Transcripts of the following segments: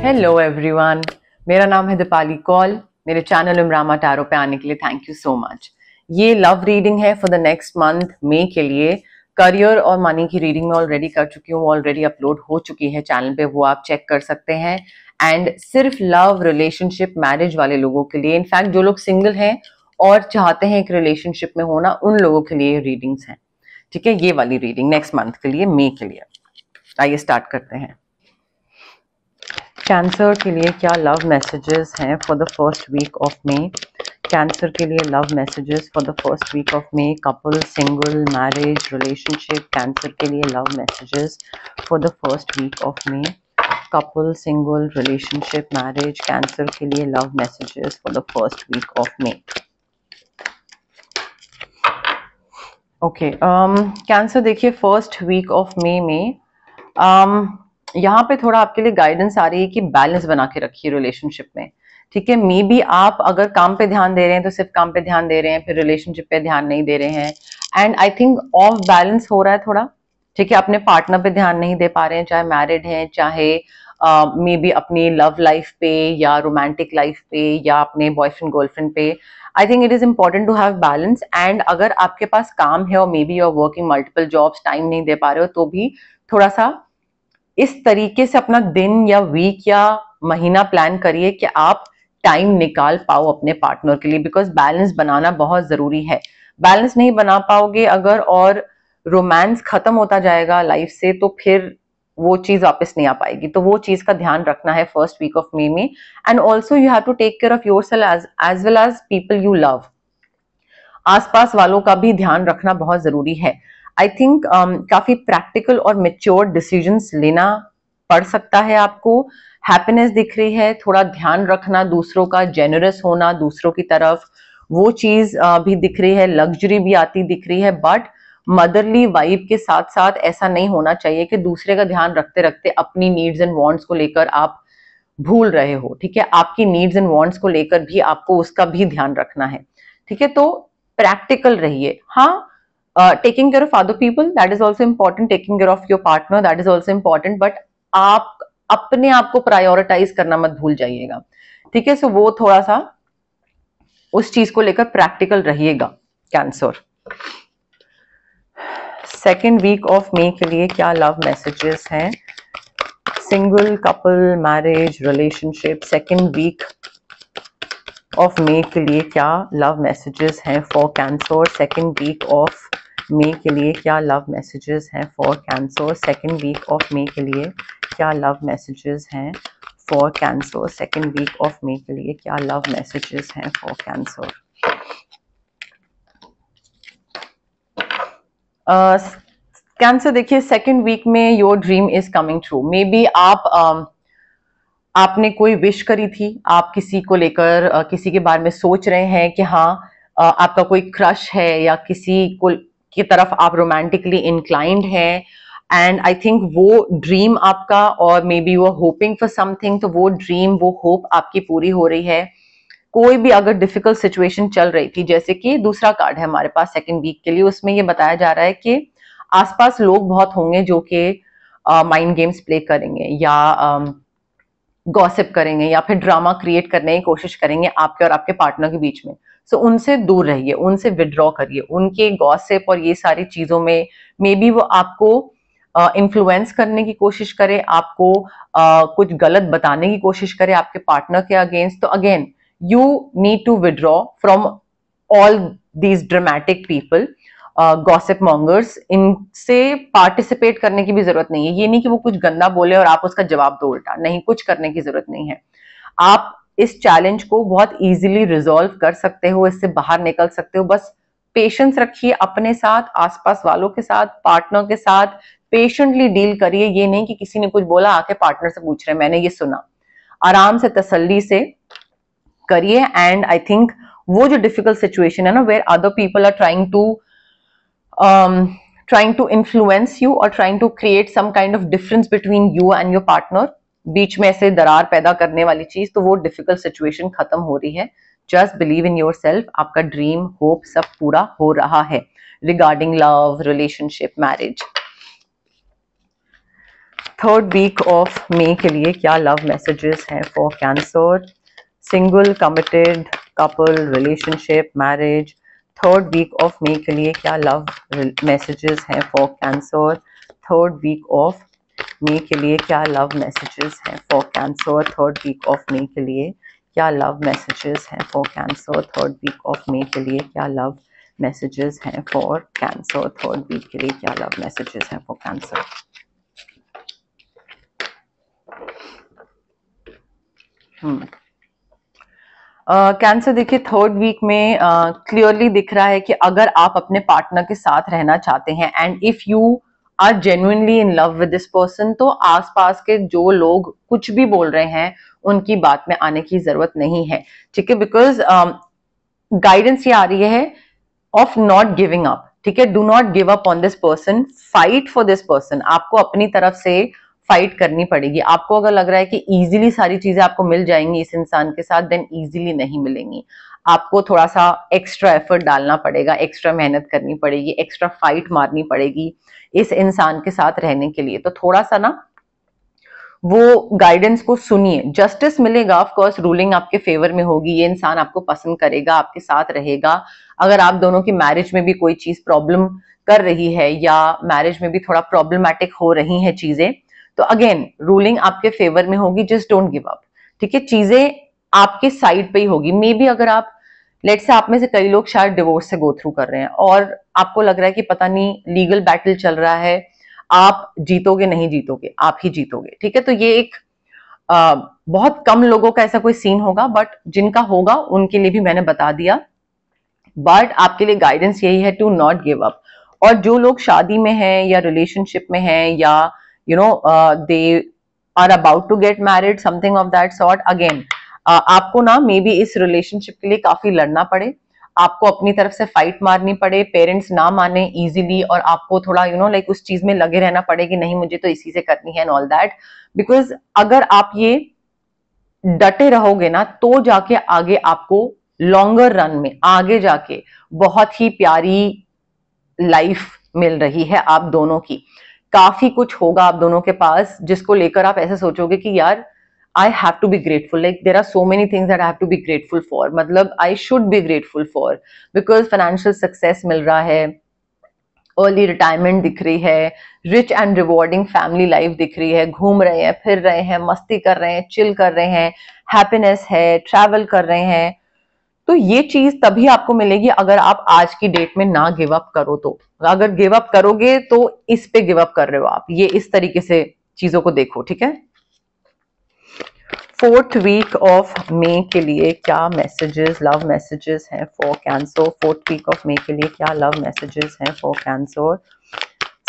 Hello everyone, मेरा नाम है दीपाली कौल। मेरे चैनल इमरामा टैरो पे आने के लिए थैंक यू सो मच। ये लव रीडिंग है फॉर द नेक्स्ट मंथ मई के लिए। करियर और मनी की रीडिंग मैं ऑलरेडी कर चुकी हूँ, ऑलरेडी अपलोड हो चुकी है चैनल पे, वो आप चेक कर सकते हैं। एंड सिर्फ लव, रिलेशनशिप, मैरिज वाले लोगों के लिए, इनफैक्ट जो लोग सिंगल हैं और चाहते हैं एक रिलेशनशिप में होना, उन लोगों के लिए रीडिंग्स हैं। ठीक है, ये वाली रीडिंग नेक्स्ट मंथ के लिए, मई के लिए। आइए स्टार्ट करते हैं। कैंसर के लिए क्या लव मैसेजेस हैं for the first week of May? Cancer के लिए love messages for the first week of May. Couple, single, marriage, relationship. Cancer के लिए love messages for the first week of May. Couple, single, relationship, marriage. Cancer के लिए love messages for the first week of May. Okay, cancer देखिए first week of May में यहाँ पे थोड़ा आपके लिए गाइडेंस आ रही है कि बैलेंस बना के रखिए रिलेशनशिप में। ठीक है, मे बी आप अगर काम पे ध्यान दे रहे हैं तो सिर्फ काम पे ध्यान दे रहे हैं, फिर रिलेशनशिप पे ध्यान नहीं दे रहे हैं। And I think of balance हो रहा है थोड़ा। ठीक है, अपने पार्टनर पे ध्यान नहीं दे पा रहे हैं, चाहे मैरिड हैं, चाहे मे बी अपनी लव लाइफ पे या रोमांटिक लाइफ पे या अपने बॉयफ्रेंड गर्लफ्रेंड पे। I think it is important to have balance. And अगर आपके पास काम है और maybe you are working multiple jobs, time नहीं दे पा रहे हो, तो भी थोड़ा सा इस तरीके से अपना दिन या वीक या महीना प्लान करिए कि आप टाइम निकाल पाओ अपने पार्टनर के लिए, बिकॉज बैलेंस बनाना बहुत जरूरी है। बैलेंस नहीं बना पाओगे अगर और रोमांस खत्म होता जाएगा लाइफ से, तो फिर वो चीज वापस नहीं आ पाएगी। तो वो चीज का ध्यान रखना है फर्स्ट वीक ऑफ मई में। And also you have to take care of yourself as well as people you love. आसपास वालों का भी ध्यान रखना बहुत जरूरी है। आई थिंक काफी प्रैक्टिकल और मेच्योर डिसीजंस लेना पड़ सकता है आपको। हैप्पीनेस दिख रही है, थोड़ा ध्यान रखना दूसरों का, जेनरस होना दूसरों की तरफ, वो चीज भी दिख रही है। लग्जरी भी आती दिख रही है, बट मदरली वाइब के साथ साथ ऐसा नहीं होना चाहिए कि दूसरे का ध्यान रखते रखते अपनी नीड्स एंड वांट्स को लेकर आप भूल रहे हो। ठीक है, आपकी नीड्स एंड वांट्स को लेकर भी आपको उसका भी ध्यान रखना है। ठीक है, तो प्रैक्टिकल रहिए। हाँ, taking care of other people, that is also important. Taking care of your partner, that is also important, but आप अपने आप को प्रायोरिटाइज करना मत भूल जाइएगा। ठीक है, सो वो थोड़ा सा उस चीज को लेकर प्रैक्टिकल रहिएगा। Cancer second week of May के लिए क्या लव मैसेजेस हैं? Single, couple, marriage, relationship. Second week of May के लिए क्या लव मैसेजेस हैं for cancer? Second week of May के लिए क्या लव मैसेजेस हैं for cancer? Second week of May के लिए क्या लव मैसेजेस हैं for cancer? Second week of May के लिए क्या लव मैसेजेस हैं फॉर कैंसर? कैंसर देखिए सेकेंड वीक में your dream is coming true. May be आपने कोई विश करी थी, आप किसी को लेकर किसी के बारे में सोच रहे हैं कि हाँ आपका कोई क्रश है या किसी को की तरफ आप रोमांटिकली इंक्लाइंड हैं। एंड आई थिंक वो ड्रीम आपका, और maybe you are hoping for something, तो वो ड्रीम, वो होप आपकी पूरी हो रही है। कोई भी अगर डिफिकल्ट सिचुएशन चल रही थी, जैसे कि दूसरा कार्ड है हमारे पास सेकेंड वीक के लिए, उसमें ये बताया जा रहा है कि आसपास लोग बहुत होंगे जो कि माइंड गेम्स प्ले करेंगे या गॉसिप करेंगे या फिर ड्रामा क्रिएट करने की कोशिश करेंगे आपके और आपके पार्टनर के बीच में। सो उनसे दूर रहिए, उनसे विड्रॉ करिए। उनके गॉसिप और ये सारी चीजों में मे बी वो आपको इन्फ्लुएंस करने की कोशिश करे, आपको कुछ गलत बताने की कोशिश करे आपके पार्टनर के अगेंस्ट। तो again you need to withdraw from all these dramatic people, gossip mongers. इनसे पार्टिसिपेट करने की भी जरूरत नहीं है। ये नहीं कि वो कुछ गंदा बोले और आप उसका जवाब दो उल्टा, नहीं, कुछ करने की जरूरत नहीं है। आप इस चैलेंज को बहुत इजीली रिजॉल्व कर सकते हो, इससे बाहर निकल सकते हो। बस पेशेंस रखिए अपने साथ, आसपास वालों के साथ, पार्टनर के साथ पेशेंटली डील करिए। ये नहीं कि किसी ने कुछ बोला आके पार्टनर से पूछ रहे हैं मैंने ये सुना। आराम से तसल्ली से करिए। एंड आई थिंक वो जो डिफिकल्ट सिचुएशन है ना, where other people are trying to influence you or trying to create some kind of difference between you and your partner, बीच में ऐसे दरार पैदा करने वाली चीज, तो वो डिफिकल्ट सिचुएशन खत्म हो रही है। Just believe in yourself, आपका ड्रीम, होप सब पूरा हो रहा है regarding love, relationship, marriage. Third week of May के लिए क्या लव मैसेजेस हैं for cancer? Single, committed, couple, relationship, marriage. Third week of May के लिए क्या लव मैसेजेस हैं for cancer? Third week of May के लिए क्या लव मैसेजेस हैं for cancer? Third week of May के लिए क्या लव मैसेजेस हैं for cancer? Third week of May के लिए क्या लव मैसेजेस हैं फॉर कैंसर? थर्ड वीक के लिए क्या लव मैसेजेस हैं फॉर कैंसर? कैंसर देखिए थर्ड वीक में क्लियरली दिख रहा है कि अगर आप अपने पार्टनर के साथ रहना चाहते हैं and if you are genuinely in love with this person, तो आसपास के जो लोग कुछ भी बोल रहे हैं उनकी बात में आने की जरूरत नहीं है, ठीक है? बिकॉज गाइडेंस ये आ रही है ऑफ नॉट गिविंग अप, ठीक है? Do not give up on this person, fight for this person. आपको अपनी तरफ से फाइट करनी पड़ेगी। आपको अगर लग रहा है कि इजीली सारी चीजें आपको मिल जाएंगी इस इंसान के साथ, देन इजीली नहीं मिलेंगी। आपको थोड़ा सा एक्स्ट्रा एफर्ट डालना पड़ेगा, एक्स्ट्रा मेहनत करनी पड़ेगी, एक्स्ट्रा फाइट मारनी पड़ेगी इस इंसान के साथ रहने के लिए। तो थोड़ा सा ना वो गाइडेंस को सुनिए, जस्टिस मिलेगा, ऑफ कोर्स रूलिंग आपके फेवर में होगी, ये इंसान आपको पसंद करेगा, आपके साथ रहेगा। अगर आप दोनों की मैरिज में भी कोई चीज प्रॉब्लम कर रही है या मैरिज में भी थोड़ा प्रॉब्लमैटिक हो रही हैं चीजें, तो अगेन रूलिंग आपके फेवर में होगी। जस्ट डोंट गिव अप, ठीक है? चीजें आपके साइड पे ही होगी। मे बी अगर आप लेट से, आप में से कई लोग शायद डिवोर्स से गो थ्रू कर रहे हैं और आपको लग रहा है कि पता नहीं लीगल बैटल चल रहा है, आप जीतोगे नहीं जीतोगे, आप ही जीतोगे, ठीक है? तो ये एक बहुत कम लोगों का ऐसा कोई सीन होगा, बट जिनका होगा उनके लिए भी मैंने बता दिया। बट आपके लिए गाइडेंस यही है टू नॉट गिव अप। और जो लोग शादी में हैं या रिलेशनशिप में हैं या they are about to get married, something of that sort, again आपको ना मे बी इस रिलेशनशिप के लिए काफी लड़ना पड़े, आपको अपनी तरफ से फाइट मारनी पड़े, पेरेंट्स ना माने इजीली, और आपको थोड़ा लाइक उस चीज में लगे रहना पड़े कि नहीं मुझे तो इसी से करनी है एंड ऑल दैट। बिकॉज अगर आप ये डटे रहोगे ना, तो जाके आगे आपको लॉन्गर रन में आगे जाके बहुत ही प्यारी लाइफ मिल रही है आप दोनों की। काफी कुछ होगा आप दोनों के पास जिसको लेकर आप ऐसे सोचोगे कि यार I have to be grateful, like there are so many things that I have to be grateful for, मतलब I should be grateful for, because financial success मिल रहा है, अर्ली रिटायरमेंट दिख रही है, rich and rewarding family life दिख रही है, घूम रहे हैं, फिर रहे हैं, मस्ती कर रहे हैं, चिल कर रहे हैं, हैप्पीनेस है, ट्रैवल कर रहे हैं। तो ये चीज तभी आपको मिलेगी अगर आप आज की डेट में ना गिव अप करो। तो अगर गिव अप करोगे तो इस पे गिव अप कर रहे हो आप, ये इस तरीके से चीजों को देखो, ठीक है? फोर्थ वीक ऑफ मे के लिए क्या मैसेजेस, लव मैसेजेस हैं for cancer? Fourth week of May के लिए क्या लव मैसेजेस हैं for cancer?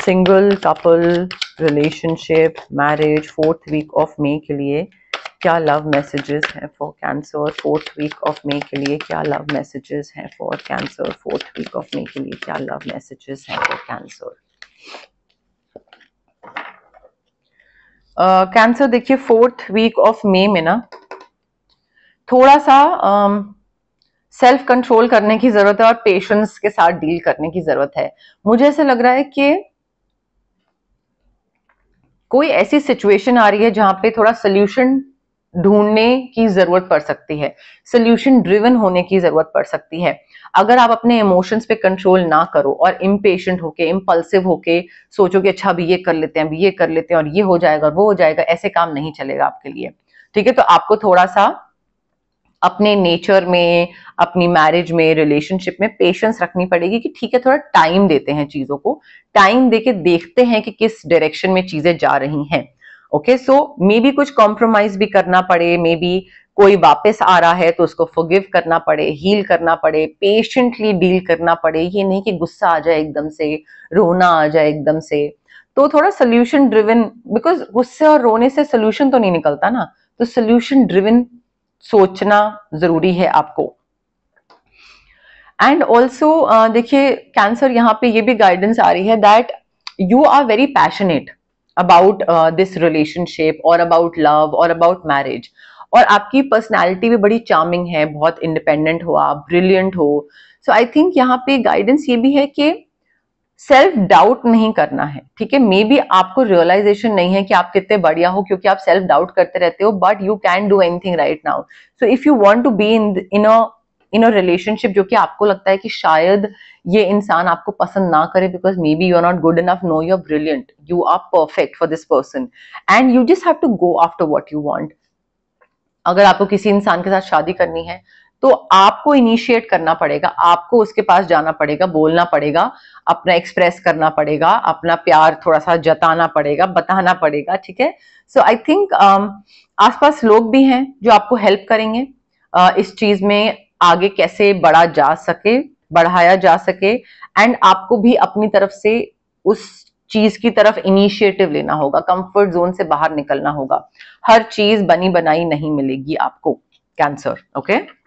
Single, couple, relationship, marriage. Fourth week of May के लिए क्या लव मैसेजेस हैं for cancer? Fourth week of May के लिए क्या लव मैसेजेस हैं for cancer? Fourth week of May के लिए क्या लव मैसेजेस हैं फॉर कैंसर? कैंसर देखिए फोर्थ वीक ऑफ मे में ना थोड़ा सा सेल्फ कंट्रोल करने की जरूरत है और पेशेंस के साथ डील करने की जरूरत है। मुझे ऐसा लग रहा है कि कोई ऐसी सिचुएशन आ रही है जहां पे थोड़ा सोल्यूशन ढूंढने की जरूरत पड़ सकती है, सोल्यूशन ड्रिवन होने की जरूरत पड़ सकती है। अगर आप अपने इमोशंस पे कंट्रोल ना करो और इम्पेशेंट होके, इम्पल्सिव होके सोचोगे अच्छा अभी ये कर लेते हैं, अभी ये कर लेते हैं और ये हो जाएगा वो हो जाएगा, ऐसे काम नहीं चलेगा आपके लिए, ठीक है? तो आपको थोड़ा सा अपने नेचर में, अपनी मैरिज में, रिलेशनशिप में पेशेंस रखनी पड़ेगी कि ठीक है थोड़ा टाइम देते हैं चीजों को, टाइम देके देखते हैं कि किस डायरेक्शन में चीजें जा रही हैं। ओके, सो मे बी कुछ कॉम्प्रोमाइज भी करना पड़े, मे बी कोई वापस आ रहा है तो उसको फॉरगिव करना पड़े, हील करना पड़े, पेशेंटली डील करना पड़े। ये नहीं कि गुस्सा आ जाए एकदम से, रोना आ जाए एकदम से। तो थोड़ा सोल्यूशन ड्रिवन, बिकॉज गुस्से और रोने से सोल्यूशन तो नहीं निकलता ना, तो सोल्यूशन ड्रिवन सोचना जरूरी है आपको। एंड ऑल्सो देखिए कैंसर, यहाँ पे ये भी गाइडेंस आ रही है that you are very passionate about this relationship और अबाउट लव और अबाउट मैरिज, और आपकी पर्सनैलिटी भी बड़ी चार्मिंग है, बहुत इंडिपेंडेंट हो आप, ब्रिलियंट हो। सो आई थिंक यहाँ पे गाइडेंस ये भी है कि सेल्फ डाउट नहीं करना है, ठीक है। मे बी आपको रियलाइजेशन नहीं है कि आप कितने बढ़िया हो क्योंकि आप सेल्फ डाउट करते रहते हो, but you can do anything right now. So if you want to be in a relationship जो कि आपको लगता है कि शायद ये इंसान आपको पसंद ना करे because maybe you are not good enough, no you are brilliant, you are perfect for this person and you just have to go after what you want. अगर आपको किसी इंसान के साथ शादी करनी है तो आपको इनिशिएट करना पड़ेगा, आपको उसके पास जाना पड़ेगा, बोलना पड़ेगा, अपना एक्सप्रेस करना पड़ेगा, अपना प्यार थोड़ा सा जताना पड़ेगा, बताना पड़ेगा, ठीक है। सो आई थिंक आसपास लोग भी हैं जो आपको हेल्प करेंगे इस चीज में आगे कैसे बढ़ाया जा सके एंड आपको भी अपनी तरफ से उस चीज की तरफ इनिशिएटिव लेना होगा, कंफर्ट जोन से बाहर निकलना होगा। हर चीज बनी बनाई नहीं मिलेगी आपको, कैंसर। ओके,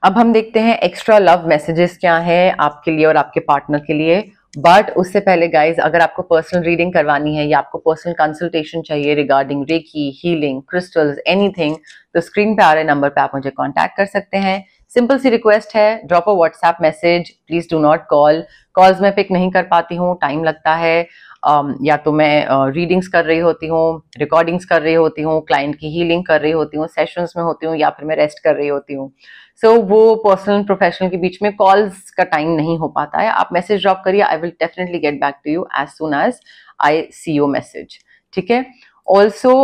अब हम देखते हैं एक्स्ट्रा लव मैसेजेस क्या है आपके लिए और आपके पार्टनर के लिए। बट उससे पहले गाइज, अगर आपको पर्सनल रीडिंग करवानी है या आपको पर्सनल कंसल्टेशन चाहिए regarding reiki, healing, crystals, anything, तो स्क्रीन पे आ रहे नंबर पे आप मुझे कांटेक्ट कर सकते हैं। सिंपल सी रिक्वेस्ट है, drop a WhatsApp message, please do not call. Calls मैं पिक नहीं कर पाती हूँ, टाइम लगता है, या तो मैं रीडिंग्स कर रही होती हूँ, रिकॉर्डिंग्स कर रही होती हूँ, क्लाइंट की हीलिंग कर रही होती हूँ, सेशंस में होती हूँ, या फिर मैं रेस्ट कर रही होती हूँ। सो वो पर्सनल प्रोफेशनल के बीच में कॉल्स का टाइम नहीं हो पाता है। आप मैसेज ड्रॉप करिए, I will definitely get back to you as soon as I see your message, ठीक है। ऑल्सो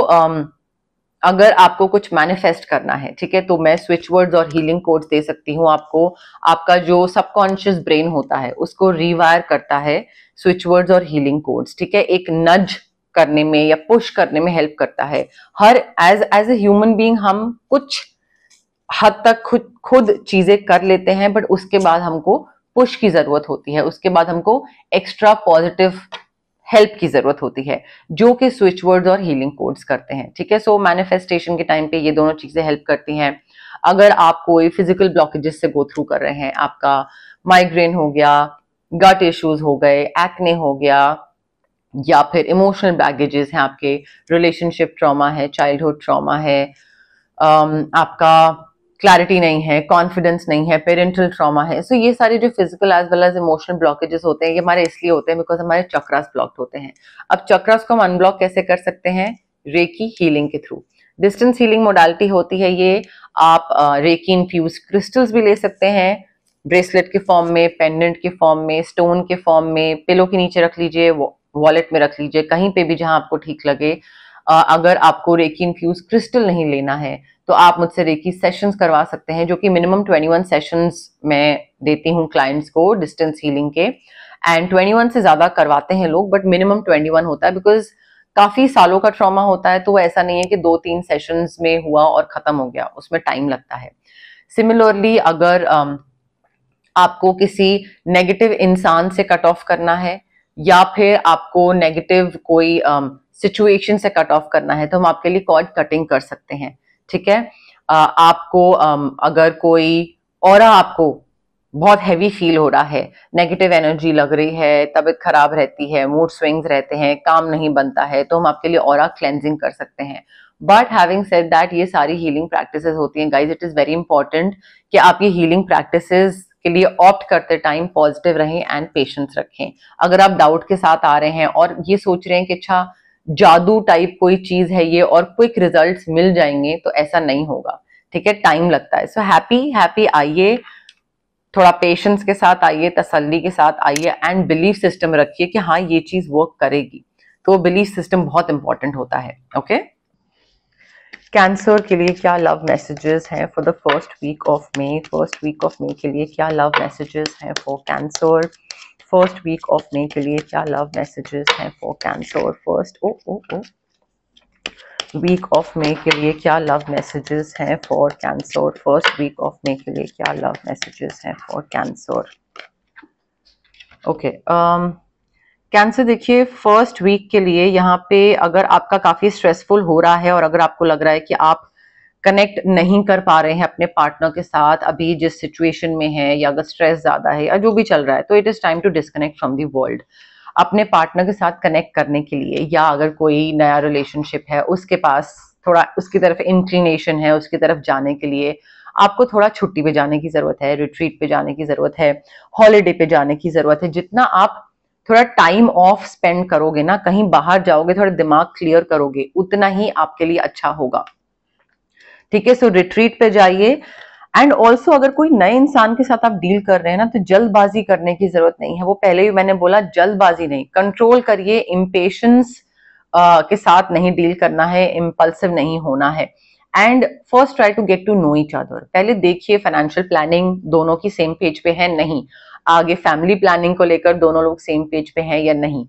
अगर आपको कुछ मैनिफेस्ट करना है, ठीक है, तो मैं स्विच वर्ड्स और हीलिंग कोड्स दे सकती हूँ आपको। आपका जो सबकॉन्शियस ब्रेन होता है उसको रिवायर करता है स्विच वर्ड्स और हीलिंग कोड्स, ठीक है। एक नज करने में या पुश करने में हेल्प करता है। हर एज ए ह्यूमन बीइंग हम कुछ हद तक खुद चीजें कर लेते हैं, बट उसके बाद हमको पुश की जरूरत होती है, उसके बाद हमको एक्स्ट्रा पॉजिटिव हेल्प की जरूरत होती है, जो कि स्विच वर्ड्स और हीलिंग कोड्स करते हैं, ठीक है। सो मैनिफेस्टेशन के टाइम पे ये दोनों चीजें हेल्प करती हैं। अगर आप कोई फिजिकल ब्लॉकेजेस से गो थ्रू कर रहे हैं, आपका माइग्रेन हो गया, गट इश्यूज हो गए, एक्ने हो गया, या फिर इमोशनल बैगेजेस हैं आपके, रिलेशनशिप ट्रॉमा है, चाइल्डहुड ट्रॉमा है, आपका क्लैरिटी नहीं है, कॉन्फिडेंस नहीं है, पेरेंटल ट्रॉमा है, सो ये सारे जो physical as well as emotional blockages होते हैं ये हमारे इसलिए होते हैं बिकॉज हमारे चक्रास ब्लॉक्ड होते हैं। अब चक्रास को हम अनब्लॉक कैसे कर सकते हैं? रेकी हीलिंग के थ्रू। डिस्टेंस हीलिंग मोडालिटी होती है ये। आप रेकी इन्फ्यूज क्रिस्टल्स भी ले सकते हैं, ब्रेसलेट के फॉर्म में, पेंडेंट के फॉर्म में, स्टोन के फॉर्म में, पिलो के नीचे रख लीजिए, वॉलेट में रख लीजिए, कहीं पे भी जहां आपको ठीक लगे। अगर आपको रेकी इन्फ्यूज क्रिस्टल नहीं लेना है तो आप मुझसे रेकी सेशंस करवा सकते हैं, जो कि मिनिमम 21 सेशंस मैं देती हूँ क्लाइंट्स को डिस्टेंस हीलिंग के। एंड 21 से ज्यादा करवाते हैं लोग, बट मिनिमम 21 होता है बिकॉज काफी सालों का ट्रॉमा होता है, तो ऐसा नहीं है कि 2-3 सेशंस में हुआ और खत्म हो गया, उसमें टाइम लगता है। सिमिलरली अगर आपको किसी नेगेटिव इंसान से कट ऑफ करना है या फिर आपको नेगेटिव कोई सिचुएशन से कट ऑफ करना है, तो हम आपके लिए कॉर्ड कटिंग कर सकते हैं, ठीक है। आपको अगर कोई ऑरा आपको बहुत हैवी फील हो रहा है, नेगेटिव एनर्जी लग रही है, तबीयत खराब रहती है, मूड स्विंग्स रहते हैं, काम नहीं बनता है, तो हम आपके लिए ऑरा क्लेंजिंग कर सकते हैं। बट हैविंग सेड दैट, ये सारी हीलिंग प्रैक्टिसेस होती हैं guys, it is very important कि आप ये हीलिंग प्रैक्टिसेस के लिए ऑप्ट करते टाइम पॉजिटिव रहें एंड पेशेंस रखें। अगर आप डाउट के साथ आ रहे हैं और ये सोच रहे हैं कि अच्छा जादू टाइप कोई चीज है ये और क्विक रिजल्ट्स मिल जाएंगे, तो ऐसा नहीं होगा, ठीक है, टाइम लगता है। सो हैप्पी आइए, थोड़ा पेशेंस के साथ आइए, तसल्ली के साथ आइए एंड बिलीफ सिस्टम रखिए कि हाँ ये चीज वर्क करेगी। तो बिलीफ सिस्टम बहुत इंपॉर्टेंट होता है। ओके, कैंसर के लिए क्या लव मैसेजेस हैं for the first week of May? First week of May के लिए क्या लव मैसेजेस हैं for cancer? First week of May के लिए क्या लव मैसेजेस हैं for cancer? First week of May के लिए क्या लव मैसेजेस हैं for cancer? First week of May के लिए क्या लव मैसेजेस हैं फॉर कैंसर? ओके, कैंसर देखिए, फर्स्ट वीक के लिए यहाँ पे अगर आपका काफी स्ट्रेसफुल हो रहा है और अगर आपको लग रहा है कि आप कनेक्ट नहीं कर पा रहे हैं अपने पार्टनर के साथ अभी जिस सिचुएशन में है, या अगर स्ट्रेस ज्यादा है या जो भी चल रहा है, तो it is time to disconnect from the world. अपने पार्टनर के साथ कनेक्ट करने के लिए, या अगर कोई नया रिलेशनशिप है उसके पास थोड़ा उसकी तरफ इंक्लिनेशन है, उसकी तरफ जाने के लिए आपको थोड़ा छुट्टी पे जाने की जरूरत है, रिट्रीट पे जाने की जरूरत है, हॉलीडे पे जाने की जरूरत है। जितना आप थोड़ा टाइम ऑफ स्पेंड करोगे ना, कहीं बाहर जाओगे, थोड़ा दिमाग क्लियर करोगे, उतना ही आपके लिए अच्छा होगा। ठीक है, सो रिट्रीट पे जाइए। एंड ऑल्सो अगर कोई नए इंसान के साथ आप डील कर रहे हैं ना, तो जल्दबाजी करने की जरूरत नहीं है। वो पहले ही मैंने बोला, जल्दबाजी नहीं, कंट्रोल करिए, इम्पेशंस के साथ नहीं डील करना है, इम्पल्सिव नहीं होना है। And first try to get to know each other. पहले देखिए फाइनेंशियल प्लानिंग दोनों की सेम पेज पे है नहीं, आगे फैमिली प्लानिंग को लेकर दोनों लोग सेम पेज पे हैं या नहीं,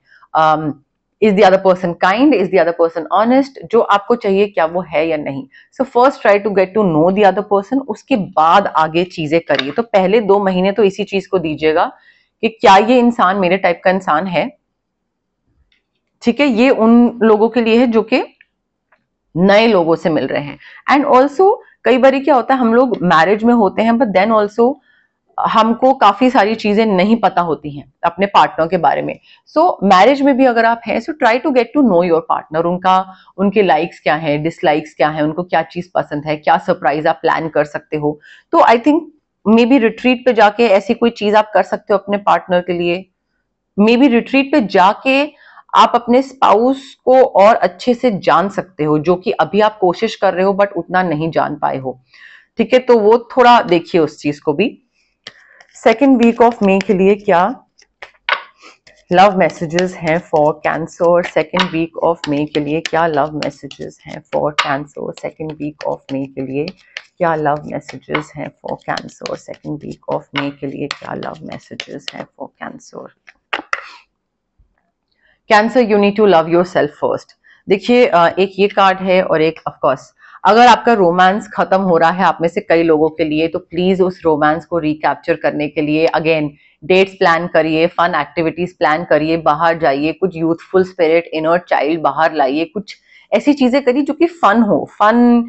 is the other person kind, is the other person honest, जो आपको चाहिए क्या वो है या नहीं। So first try to get to know the other person, उसके बाद आगे चीजें करिए। तो पहले 2 महीने तो इसी चीज को दीजिएगा कि क्या ये इंसान मेरे टाइप का इंसान है। ठीक है, ये उन लोगों के लिए है जो कि नए लोगों से मिल रहे हैं। एंड ऑल्सो कई बार क्या होता है, हम लोग मैरिज में होते हैं, बट देन ऑल्सो हमको काफी सारी चीजें नहीं पता होती हैं अपने पार्टनर के बारे में। सो मैरिज में भी अगर आप हैं, so try to get to know your partner, उनके लाइक्स क्या है, डिसलाइक्स क्या है, उनको क्या चीज पसंद है, क्या सरप्राइज आप प्लान कर सकते हो। तो I think may be retreat पे जाके ऐसी कोई चीज आप कर सकते हो अपने पार्टनर के लिए। मे बी रिट्रीट पे जाके आप अपने स्पाउस को और अच्छे से जान सकते हो, जो कि अभी आप कोशिश कर रहे हो बट उतना नहीं जान पाए हो। ठीक है, तो वो थोड़ा देखिए उस चीज को भी। सेकेंड वीक ऑफ मे के लिए क्या लव मैसेजेस हैं for cancer. Second week of May के लिए क्या लव मैसेजेस हैं for cancer. Second week of May के लिए क्या लव मैसेजेस हैं for cancer. Second week of May के लिए क्या लव मैसेजेस हैं for cancer. Cancer, you need to love yourself first. देखिए एक ये कार्ड है और एक ऑफकोर्स, अगर आपका रोमांस खत्म हो रहा है आप में से कई लोगों के लिए, तो प्लीज उस रोमांस को रिकैप्चर करने के लिए अगेन डेट्स प्लान करिए, फन एक्टिविटीज प्लान करिए, बाहर जाइए, कुछ यूथफुल स्पिरिट, इनर चाइल्ड बाहर लाइए, कुछ ऐसी चीजें करिए जो कि फन हो, फन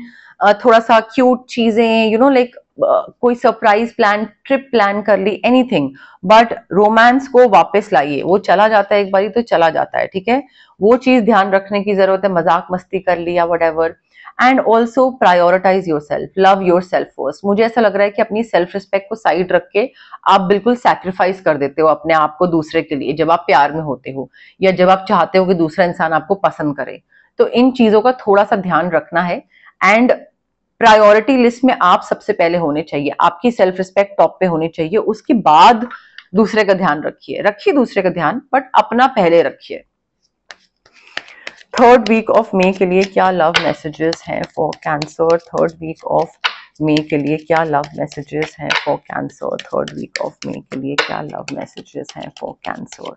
थोड़ा सा क्यूट चीजें, लाइक कोई सरप्राइज प्लान, ट्रिप प्लान कर ली, एनीथिंग, बट रोमांस को वापस लाइए। वो चला जाता है एक बारी तो चला जाता है, ठीक है, वो चीज ध्यान रखने की जरूरत है। मजाक मस्ती कर लिया whatever. And also prioritise yourself, love yourself first. मुझे ऐसा लग रहा है कि अपनी सेल्फ रिस्पेक्ट को साइड रख के आप बिल्कुल सैक्रिफाइस कर देते हो अपने आप को दूसरे के लिए, जब आप प्यार में होते हो या जब आप चाहते हो कि दूसरा इंसान आपको पसंद करे। तो इन चीजों का थोड़ा सा ध्यान रखना है। एंड प्रायोरिटी लिस्ट में आप सबसे पहले होने चाहिए, आपकी सेल्फ रिस्पेक्ट टॉप पे होनी चाहिए, उसके बाद दूसरे का ध्यान रखिए दूसरे का ध्यान, बट अपना पहले रखिए। थर्ड वीक ऑफ मे के लिए क्या लव मैसेजेस हैं for cancer. Third week of May के लिए क्या लव मैसेजेस हैं for cancer. Third week of May के लिए क्या लव मैसेजेस हैं फॉर कैंसर।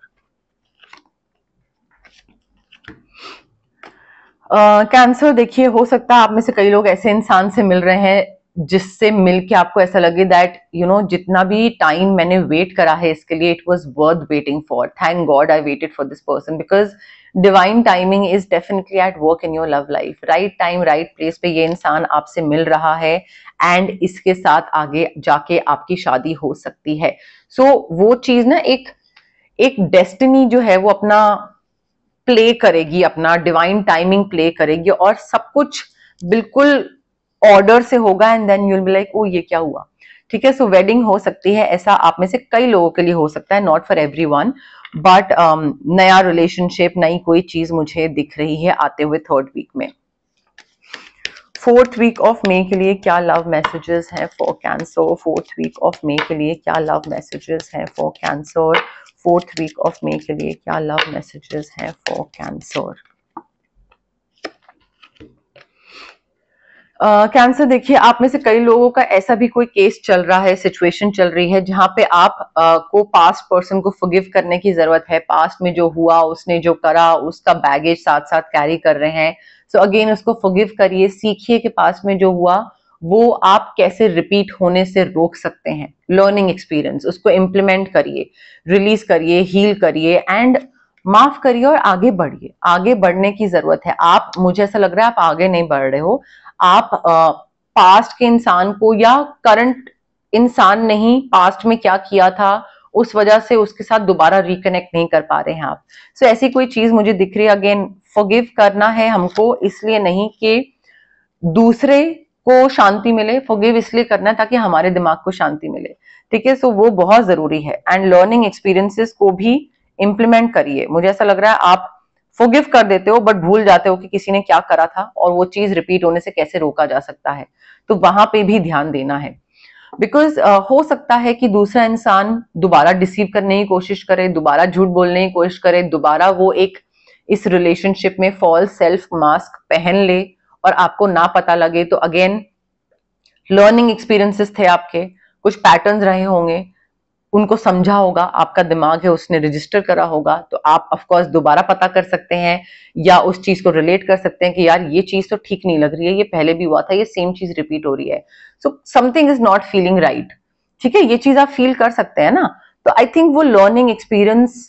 कैंसर, देखिए हो सकता है आप में से कई लोग ऐसे इंसान से मिल रहे हैं जिससे मिलके आपको ऐसा लगे दैट जितना भी टाइम मैंने वेट करा है इसके लिए, it was worth waiting for. Thank God I waited for this person, because divine timing is definitely at work in your love life. Right time right place पे ये इंसान आपसे मिल रहा है एंड इसके साथ आगे जाके आपकी शादी हो सकती है। सो वो चीज ना एक डेस्टिनी जो है वो अपना प्ले करेगी, अपना डिवाइन टाइमिंग प्ले करेगी और सब कुछ बिल्कुल ऑर्डर से होगा। And then you will be like, ओ ये क्या हुआ। ठीक है, सो वेडिंग हो सकती है, ऐसा आप में से कई लोगों के लिए हो सकता है, नॉट फॉर एवरीवन, बट नया रिलेशनशिप, नई कोई चीज मुझे दिख रही है आते हुए थर्ड वीक में। फोर्थ वीक ऑफ मे के लिए क्या लव मैसेजेस हैं for cancer. Fourth week of May के लिए क्या लव मैसेजेस हैं for cancer. Fourth week of May के लिए क्या लव मैसेजेस हैं फॉर कैंसर। कैंसर, देखिए आप में से कई लोगों का ऐसा भी कोई केस चल रहा है, सिचुएशन चल रही है जहां पे आप को पास्ट पर्सन को फॉरगिव करने की जरूरत है। पास्ट में जो हुआ, उसने जो करा, उसका बैगेज साथ साथ कैरी कर रहे हैं। सो अगेन उसको फॉरगिव करिए, सीखिए कि पास्ट में जो हुआ वो आप कैसे रिपीट होने से रोक सकते हैं। लर्निंग एक्सपीरियंस, उसको इम्प्लीमेंट करिए, रिलीज करिए, हील करिए एंड माफ करिए और आगे बढ़िए। आगे बढ़ने की जरूरत है। आप, मुझे ऐसा लग रहा है आप आगे नहीं बढ़ रहे हो, आप पास्ट के इंसान को या करंट इंसान नहीं, पास्ट में क्या किया था उस वजह से उसके साथ दोबारा रिकनेक्ट नहीं कर पा रहे हैं आप। सो ऐसी कोई चीज मुझे दिख रही है। अगेन फॉरगिव करना है हमको, इसलिए नहीं कि दूसरे को शांति मिले, फॉरगिव इसलिए करना है ताकि हमारे दिमाग को शांति मिले। ठीक है, सो वो बहुत जरूरी है। एंड लर्निंग एक्सपीरियंसेस को भी इम्प्लीमेंट करिए। मुझे ऐसा लग रहा है आप फॉरगिव कर देते हो बट भूल जाते हो कि किसी ने क्या करा था और वो चीज रिपीट होने से कैसे रोका जा सकता है, तो वहां पे भी ध्यान देना है। बिकॉज हो सकता है कि दूसरा इंसान दोबारा डिसीव करने की कोशिश करे, दोबारा झूठ बोलने की कोशिश करे, दोबारा वो एक इस रिलेशनशिप में फॉल्स सेल्फ मास्क पहन ले और आपको ना पता लगे। तो अगेन लर्निंग एक्सपीरियंसेस थे आपके, कुछ पैटर्न्स रहे होंगे, उनको समझा होगा, आपका दिमाग है उसने रजिस्टर करा होगा, तो आप ऑफ कोर्स दोबारा पता कर सकते हैं या उस चीज को रिलेट कर सकते हैं कि यार ये चीज तो ठीक नहीं लग रही है, ये पहले भी हुआ था, ये सेम चीज रिपीट हो रही है, so something is not feeling right. ठीक है, ये चीज आप फील कर सकते हैं ना। तो आई थिंक वो लर्निंग एक्सपीरियंस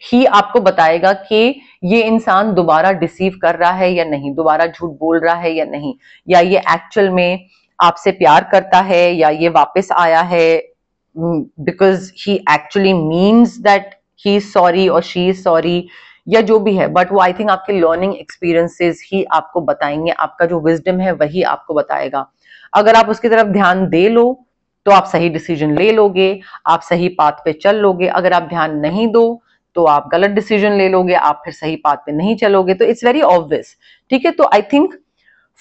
ही आपको बताएगा कि ये इंसान दोबारा डिसीव कर रहा है या नहीं, दोबारा झूठ बोल रहा है या नहीं, या ये एक्चुअल में आपसे प्यार करता है, या ये वापस आया है because he actually means that he is sorry or she is sorry, या जो भी है। बट वो आई थिंक आपके लर्निंग एक्सपीरियंसेस ही आपको बताएंगे, आपका जो विजडम है वही आपको बताएगा। अगर आप उसकी तरफ ध्यान दे लो तो आप सही डिसीजन ले लोगे, आप सही पाथ पे चल लोगे। अगर आप ध्यान नहीं दो तो आप गलत डिसीजन ले लोगे, आप फिर सही पाथ पे नहीं चलोगे। तो इट्स वेरी ऑब्वियस। ठीक है, तो आई थिंक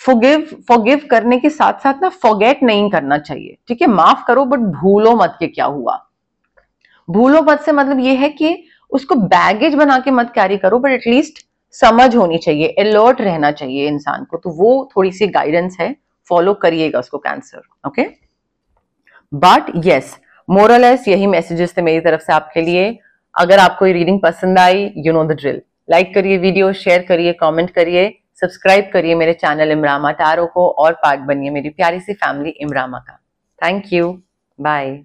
फॉरगिव करने के साथ साथ ना फॉरगेट नहीं करना चाहिए। ठीक है, माफ करो बट भूलो मत कि क्या हुआ। भूलो मत से मतलब ये है कि उसको बैगेज बना के मत कैरी करो, बट एटलीस्ट समझ होनी चाहिए, अलर्ट रहना चाहिए इंसान को। तो वो थोड़ी सी गाइडेंस है, फॉलो करिएगा उसको कैंसर। ओके, बट यस, मोरलेस यही मैसेजेस थे मेरी तरफ से आपके लिए। अगर आपको ये रीडिंग पसंद आई, you know the drill, like करिए वीडियो, शेयर करिए, कमेंट करिए, सब्सक्राइब करिए मेरे चैनल इमरामा टैरो को और पार्ट बनिए मेरी प्यारी सी फैमिली इमरामा का। Thank you, bye.